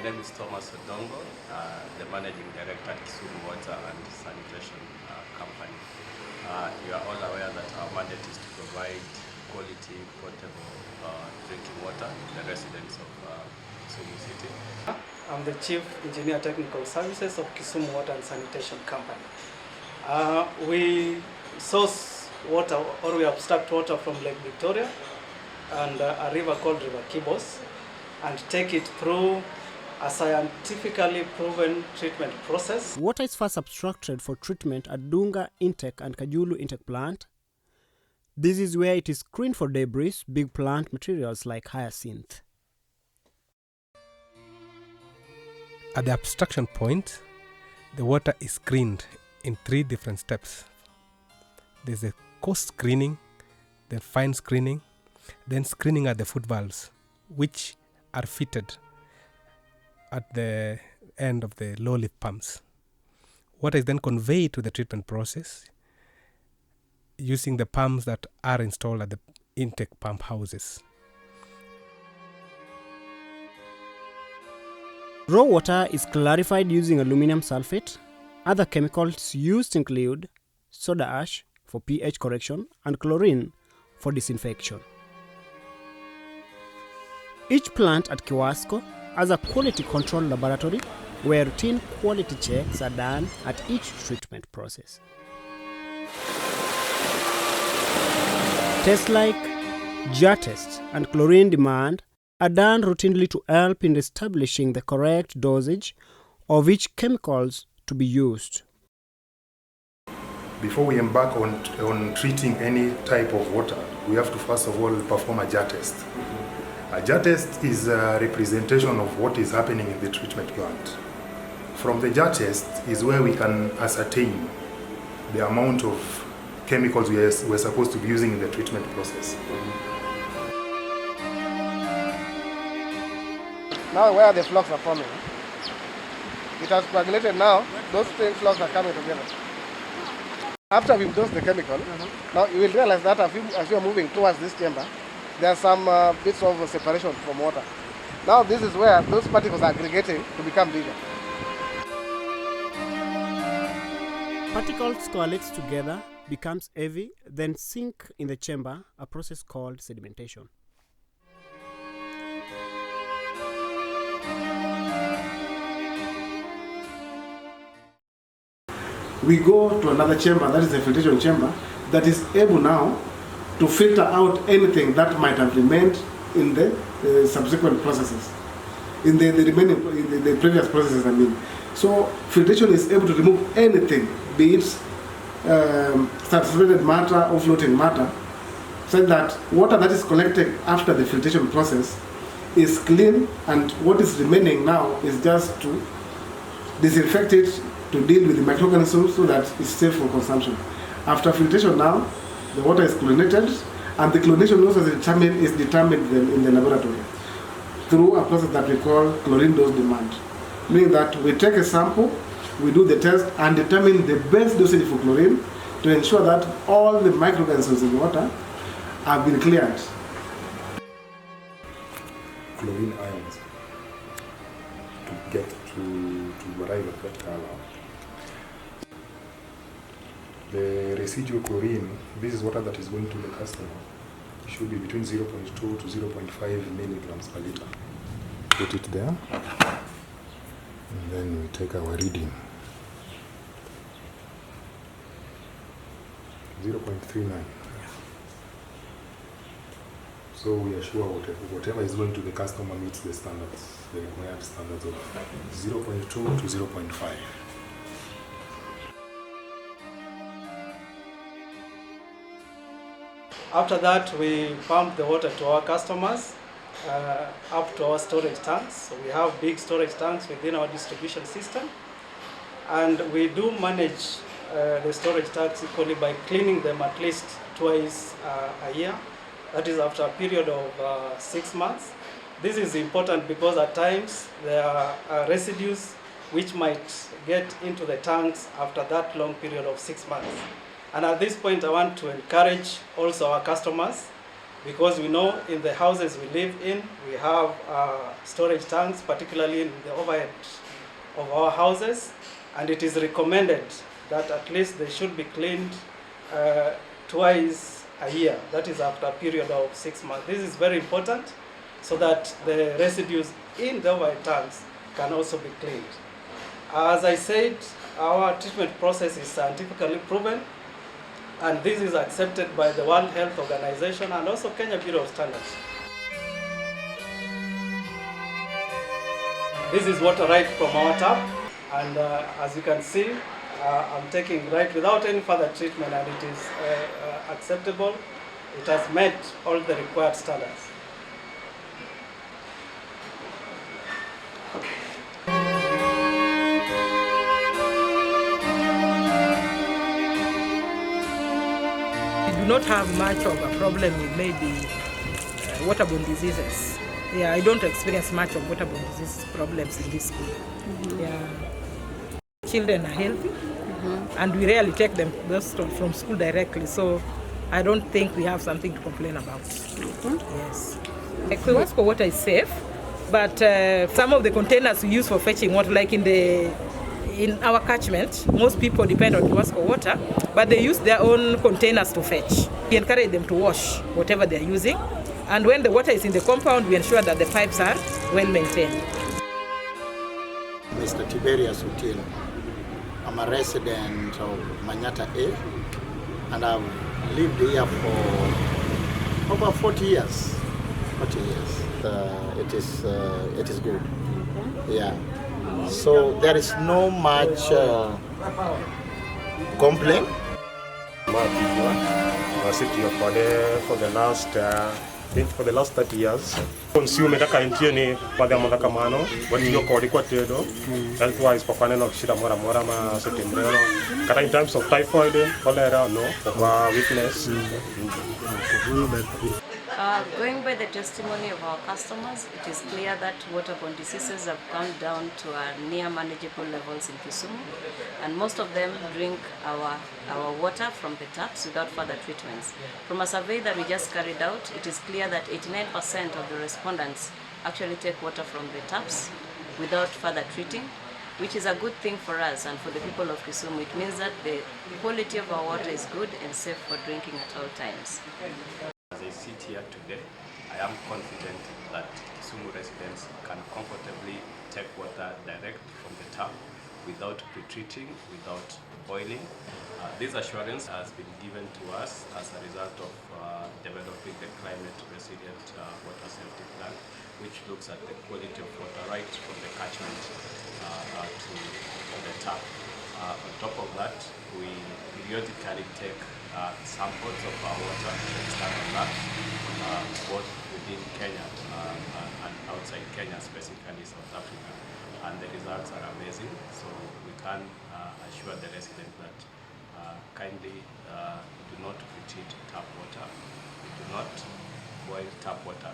My name is Thomas Odongo, the Managing Director at KIWASCO-Water and Sanitation Company. You are all aware that our mandate is to provide quality, potable drinking water to the residents of Kisumu City. I'm the Chief Engineer Technical Services of KIWASCO-Water and Sanitation Company. We source water, or we abstract water from Lake Victoria and a river called River Kibos, and take it through a scientifically proven treatment process. Water is first abstracted for treatment at Dunga Intake and Kajulu Intake Plant. This is where it is screened for debris, big plant materials like hyacinth. At the abstraction point, the water is screened in 3 different steps. There's a coarse screening, the fine screening, then screening at the foot valves, which are fitted at the end of the low lift pumps. Water is then conveyed to the treatment process using the pumps that are installed at the intake pump houses. Raw water is clarified using aluminum sulfate. Other chemicals used include soda ash for pH correction and chlorine for disinfection. Each plant at KIWASCO has a quality control laboratory where routine quality checks are done at each treatment process. Tests like jar test and chlorine demand are done routinely to help in establishing the correct dosage of each chemicals to be used. Before we embark on treating any type of water, we have to first of all perform a jar test. A jar test is a representation of what is happening in the treatment plant. From the jar test is where we can ascertain the amount of chemicals we're supposed to be using in the treatment process. Now where the flocks are forming, it has coagulated now, those 10 flocks are coming together. After we've dosed the chemical, now you will realize that as you are moving towards this chamber, there are some bits of separation from water. Now this is where those particles are aggregating to become bigger. Particles coalesce together, becomes heavy, then sink in the chamber, a process called sedimentation. We go to another chamber, that is the filtration chamber, that is able now to filter out anything that might have remained in the subsequent processes, in the previous processes, I mean. So filtration is able to remove anything, be it saturated matter or floating matter, so that water that is collected after the filtration process is clean, and what is remaining now is just to disinfect it, to deal with the microorganisms so that it's safe for consumption. After filtration now, the water is chlorinated, and the chlorination also is determined in the laboratory through a process that we call chlorine dose demand. Meaning that we take a sample, we do the test and determine the best dosage for chlorine to ensure that all the microorganisms in the water have been cleared. Chlorine ions to get to arrive at that color. The residual chlorine, this is water that is going to the customer, should be between 0.2 to 0.5 milligrams per liter. Put it there, and then we take our reading. 0.39. So we are sure whatever is going to the customer meets the standards, the required standards of 0.2 to 0.5. After that, we pump the water to our customers up to our storage tanks. So we have big storage tanks within our distribution system, and we do manage the storage tanks equally by cleaning them at least twice a year. That is after a period of 6 months. This is important because at times there are residues which might get into the tanks after that long period of 6 months. And at this point, I want to encourage also our customers because we know in the houses we live in, we have storage tanks, particularly in the overhead of our houses, and it is recommended that at least they should be cleaned twice a year, that is after a period of 6 months. This is very important so that the residues in the overhead tanks can also be cleaned. As I said, our treatment process is scientifically proven, and this is accepted by the World Health Organization and also Kenya Bureau of Standards. This is water right from our tap, and as you can see, I'm taking right without any further treatment, and it is acceptable. It has met all the required standards. We do not have much of a problem with maybe waterborne diseases. Yeah, I don't experience much of waterborne disease problems in this school. Yeah, children are healthy, and we rarely take them from school directly, so I don't think we have something to complain about. Yes. KIWASCO-Water is safe, but some of the containers we use for fetching water, like in our catchment, most people depend on KIWASCO-Water, but they use their own containers to fetch. We encourage them to wash whatever they're using, and when the water is in the compound, we ensure that the pipes are well maintained. Mr. Tiberius Util. I'm a resident of Manyata A, and I've lived here for over 40 years. 40 years. It is good. Yeah. So there is no much complaint. I sit here for the last 30 years. Consume the kaintieni pada mona kamano, what you call it quatedo, health-wise for panel shida mora ma september. Kata in terms of typhoid, cholera, no, for weakness. Going by the testimony of our customers, it is clear that waterborne diseases have come down to near manageable levels in Kisumu, and most of them drink our water from the taps without further treatments. From a survey that we just carried out, it is clear that 89% of the respondents actually take water from the taps without further treating, which is a good thing for us and for the people of Kisumu. It means that the quality of our water is good and safe for drinking at all times. As I sit here today, I am confident that Kisumu residents can comfortably take water direct from the tap without pre-treating, without boiling. This assurance has been given to us as a result of developing the climate resilient water safety plan, which looks at the quality of water right from the catchment to the tap. On top of that, we periodically take samples of our water to external labs, both within Kenya and outside Kenya, specifically South Africa, and the results are amazing. So we can assure the resident that kindly do not pre-treat tap water, do not boil tap water